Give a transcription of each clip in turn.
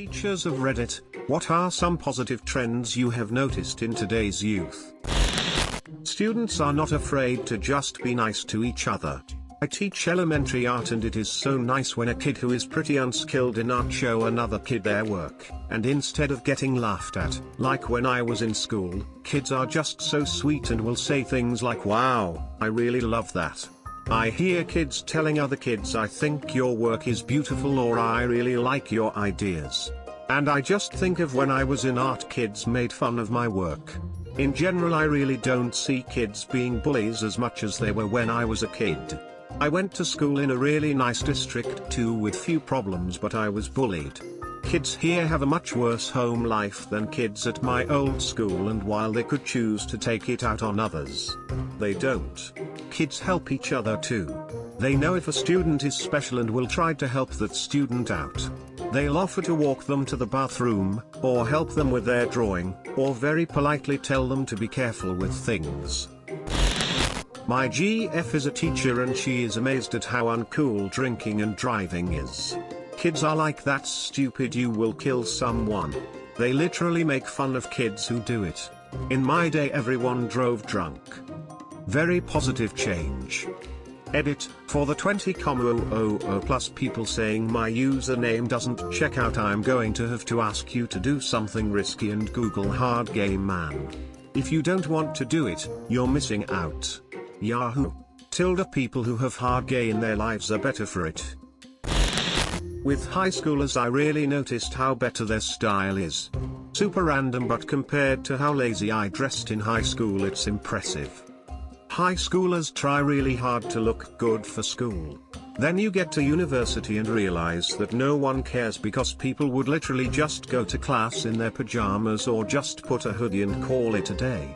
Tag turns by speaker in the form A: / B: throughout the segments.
A: Teachers of Reddit, what are some positive trends you have noticed in today's youth? Students are not afraid to just be nice to each other. I teach elementary art and it is so nice when a kid who is pretty unskilled in art show another kid their work, and instead of getting laughed at, like when I was in school, kids are just so sweet and will say things like, "Wow, I really love that." I hear kids telling other kids, "I think your work is beautiful," or "I really like your ideas." And I just think of when I was in art, kids made fun of my work. In general, I really don't see kids being bullies as much as they were when I was a kid. I went to school in a really nice district too with few problems, but I was bullied. Kids here have a much worse home life than kids at my old school, and while they could choose to take it out on others, they don't. Kids help each other too. They know if a student is special and will try to help that student out. They'll offer to walk them to the bathroom, or help them with their drawing, or very politely tell them to be careful with things. My GF is a teacher and she is amazed at how uncool drinking and driving is. Kids are like, "That's stupid, you will kill someone." They literally make fun of kids who do it. In my day everyone drove drunk. Very positive change. Edit, for the 20,000 plus people saying my username doesn't check out, I'm going to have to ask you to do something risky and Google hard game man. If you don't want to do it, you're missing out. Yahoo! People who have hard gay in their lives are better for it. With high schoolers I really noticed how better their style is. Super random, but compared to how lazy I dressed in high school, it's impressive. High schoolers try really hard to look good for school. Then you get to university and realize that no one cares, because people would literally just go to class in their pajamas or just put a hoodie and call it a day.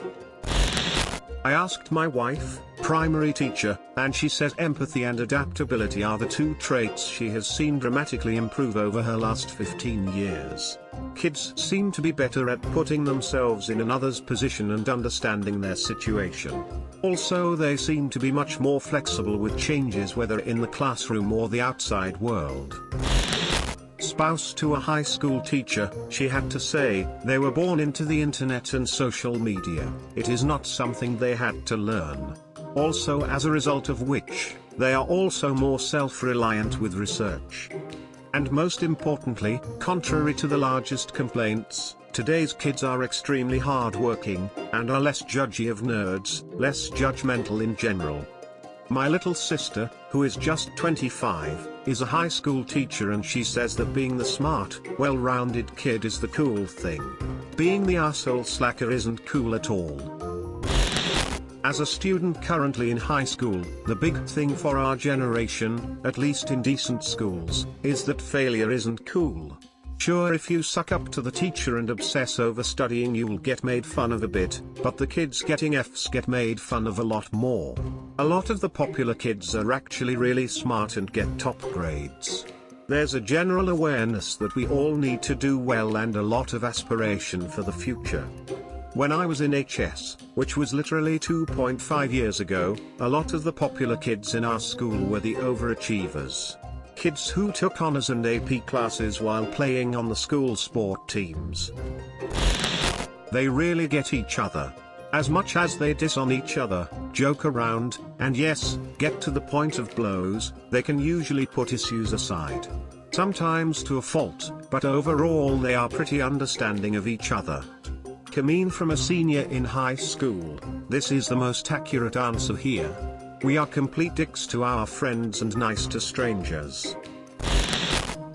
A: I asked my wife, primary teacher, and she says empathy and adaptability are the two traits she has seen dramatically improve over her last 15 years. Kids seem to be better at putting themselves in another's position and understanding their situation. Also, they seem to be much more flexible with changes, whether in the classroom or the outside world. Spouse to a high school teacher, she had to say, they were born into the internet and social media. It is not something they had to learn. Also, as a result of which, they are also more self-reliant with research. And most importantly, contrary to the largest complaints, today's kids are extremely hardworking, and are less judgy of nerds, less judgmental in general. My little sister, who is just 25, is a high school teacher, and she says that being the smart, well-rounded kid is the cool thing. Being the asshole slacker isn't cool at all. As a student currently in high school, the big thing for our generation, at least in decent schools, is that failure isn't cool. Sure, if you suck up to the teacher and obsess over studying, you will get made fun of a bit, but the kids getting Fs get made fun of a lot more. A lot of the popular kids are actually really smart and get top grades. There's a general awareness that we all need to do well and a lot of aspiration for the future. When I was in HS, which was literally 2.5 years ago, a lot of the popular kids in our school were the overachievers. Kids who took honors and AP classes while playing on the school sport teams. They really get each other. As much as they diss on each other, joke around, and yes, get to the point of blows, they can usually put issues aside. Sometimes to a fault, but overall they are pretty understanding of each other. Coming from a senior in high school, this is the most accurate answer here. We are complete dicks to our friends and nice to strangers.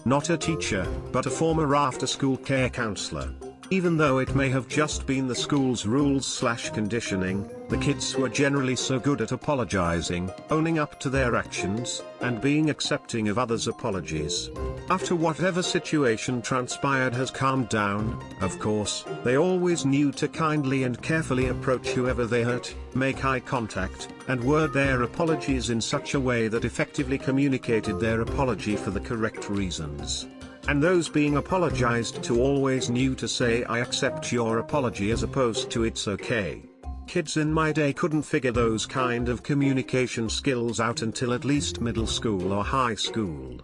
A: Not a teacher, but a former after-school care counselor. Even though it may have just been the school's rules/conditioning, the kids were generally so good at apologizing, owning up to their actions, and being accepting of others' apologies. After whatever situation transpired has calmed down, of course, they always knew to kindly and carefully approach whoever they hurt, make eye contact, and word their apologies in such a way that effectively communicated their apology for the correct reasons. And those being apologized to always knew to say, "I accept your apology," as opposed to "it's okay." Kids in my day couldn't figure those kind of communication skills out until at least middle school or high school.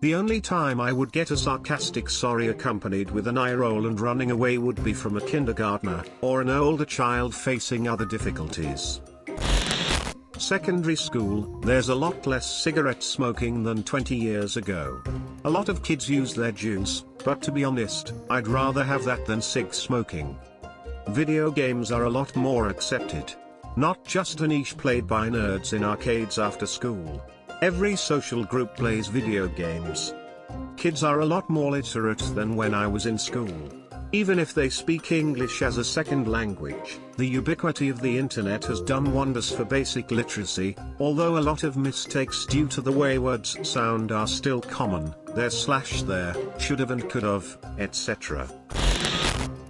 A: The only time I would get a sarcastic sorry accompanied with an eye roll and running away would be from a kindergartner, or an older child facing other difficulties. Secondary school, there's a lot less cigarette smoking than 20 years ago. A lot of kids use their juice, but to be honest, I'd rather have that than cig smoking. Video games are a lot more accepted. Not just a niche played by nerds in arcades after school. Every social group plays video games. Kids are a lot more literate than when I was in school. Even if they speak English as a second language, the ubiquity of the internet has done wonders for basic literacy, although a lot of mistakes due to the way words sound are still common, there's there, should've and could've, etc.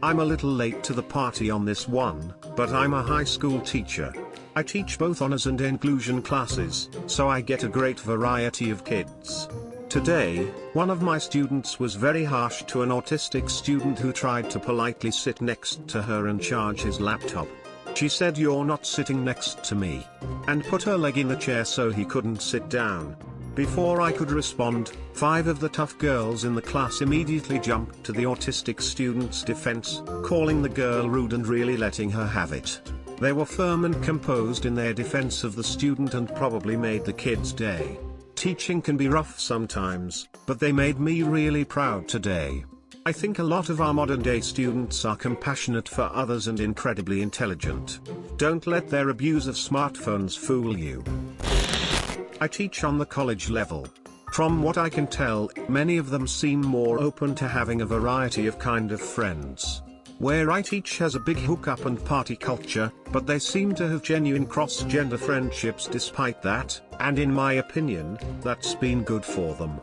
A: I'm a little late to the party on this one, but I'm a high school teacher. I teach both honors and inclusion classes, so I get a great variety of kids. Today, one of my students was very harsh to an autistic student who tried to politely sit next to her and charge his laptop. She said, "You're not sitting next to me," and put her leg in the chair so he couldn't sit down. Before I could respond, 5 of the tough girls in the class immediately jumped to the autistic student's defense, calling the girl rude and really letting her have it. They were firm and composed in their defense of the student and probably made the kid's day. Teaching can be rough sometimes, but they made me really proud today. I think a lot of our modern day students are compassionate for others and incredibly intelligent. Don't let their abuse of smartphones fool you. I teach on the college level. From what I can tell, many of them seem more open to having a variety of kind of friends. Where I teach has a big hookup and party culture, but they seem to have genuine cross-gender friendships despite that, and in my opinion, that's been good for them.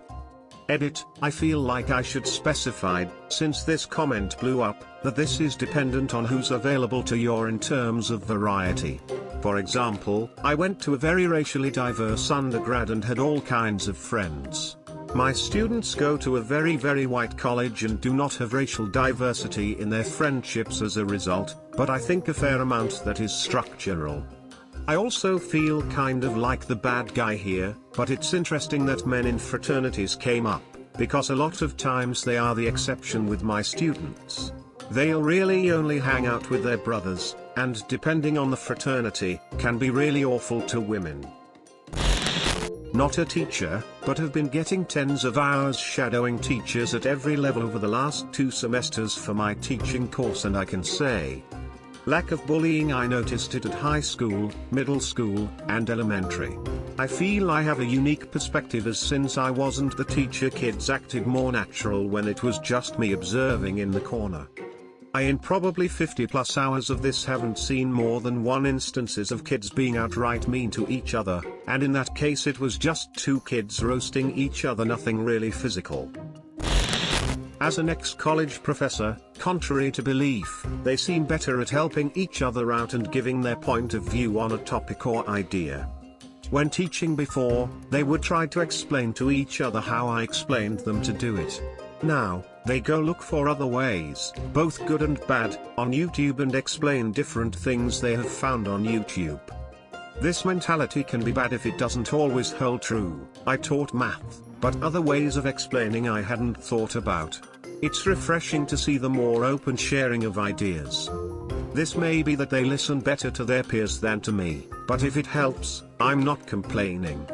A: Edit, I feel like I should specify, since this comment blew up, that this is dependent on who's available to you in terms of variety. For example, I went to a very racially diverse undergrad and had all kinds of friends. My students go to a very white college and do not have racial diversity in their friendships as a result, but I think a fair amount that is structural. I also feel kind of like the bad guy here, but it's interesting that men in fraternities came up, because a lot of times they are the exception with my students. They'll really only hang out with their brothers, and depending on the fraternity, can be really awful to women. Not a teacher, but have been getting tens of hours shadowing teachers at every level over the last 2 semesters for my teaching course, and I can say, lack of bullying, I noticed it at high school, middle school, and elementary. I feel I have a unique perspective, as since I wasn't the teacher, kids acted more natural when it was just me observing in the corner. I in probably 50+ hours of this haven't seen more than 1 instances of kids being outright mean to each other, and in that case it was just 2 kids roasting each other, nothing really physical. As an ex-college professor, contrary to belief, they seem better at helping each other out and giving their point of view on a topic or idea. When teaching before, they would try to explain to each other how I explained them to do it. Now, they go look for other ways, both good and bad, on YouTube and explain different things they have found on YouTube. This mentality can be bad if it doesn't always hold true. I taught math, but other ways of explaining I hadn't thought about. It's refreshing to see the more open sharing of ideas. This may be that they listen better to their peers than to me, but if it helps, I'm not complaining.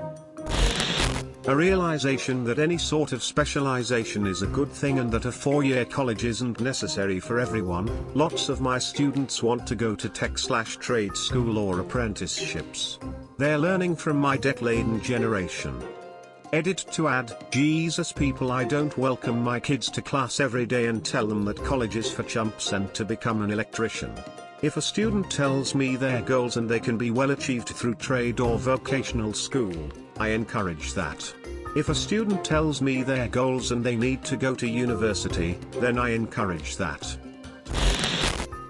A: A realization that any sort of specialization is a good thing and that a 4-year college isn't necessary for everyone. Lots of my students want to go to tech/trade school or apprenticeships. They're learning from my debt-laden generation. Edit to add, Jesus people, I don't welcome my kids to class every day and tell them that college is for chumps and to become an electrician. If a student tells me their goals and they can be well achieved through trade or vocational school, I encourage that. If a student tells me their goals and they need to go to university, then I encourage that.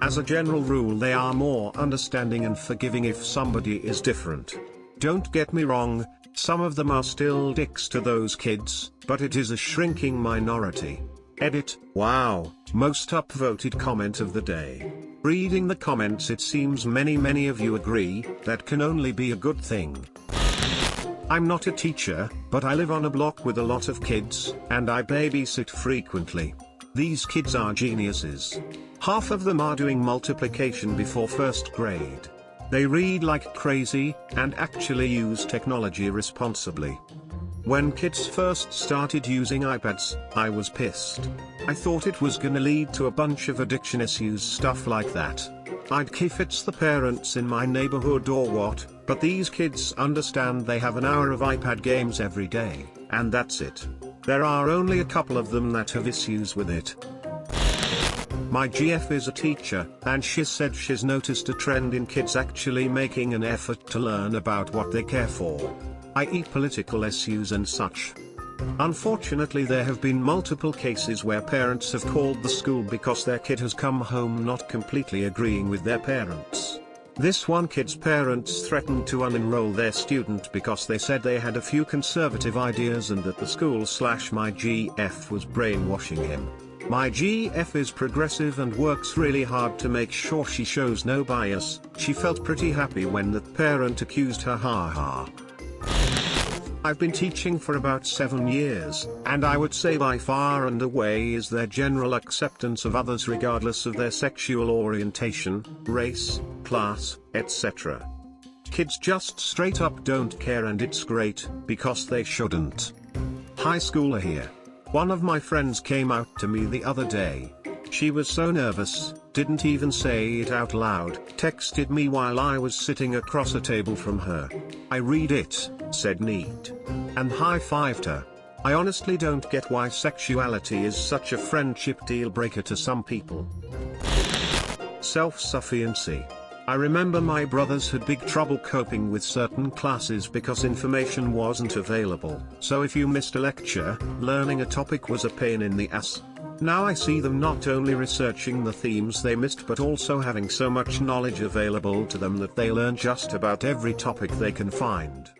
A: As a general rule, they are more understanding and forgiving if somebody is different. Don't get me wrong, some of them are still dicks to those kids, but it is a shrinking minority. Edit, wow, most upvoted comment of the day. Reading the comments, it seems many of you agree, that can only be a good thing. I'm not a teacher, but I live on a block with a lot of kids, and I babysit frequently. These kids are geniuses. Half of them are doing multiplication before first grade. They read like crazy, and actually use technology responsibly. When kids first started using iPads, I was pissed. I thought it was gonna lead to a bunch of addiction issues, stuff like that. I'd if it's the parents in my neighborhood or what, but these kids understand they have an hour of iPad games every day, and that's it. There are only a couple of them that have issues with it. My GF is a teacher, and she said she's noticed a trend in kids actually making an effort to learn about what they care for, i.e. political issues and such. Unfortunately, there have been multiple cases where parents have called the school because their kid has come home not completely agreeing with their parents. This one kid's parents threatened to unenroll their student because they said they had a few conservative ideas and that the school/my GF was brainwashing him. My GF is progressive and works really hard to make sure she shows no bias. She felt pretty happy when that parent accused her, haha. I've been teaching for about 7 years, and I would say by far and away is their general acceptance of others regardless of their sexual orientation, race, class, etc. Kids just straight up don't care, and it's great, because they shouldn't. High schooler here. One of my friends came out to me the other day. She was so nervous, didn't even say it out loud, texted me while I was sitting across a table from her. I read it, said neat, and high-fived her. I honestly don't get why sexuality is such a friendship deal breaker to some people. Self-sufficiency. I remember my brothers had big trouble coping with certain classes because information wasn't available, so if you missed a lecture, learning a topic was a pain in the ass. Now I see them not only researching the themes they missed but also having so much knowledge available to them that they learn just about every topic they can find.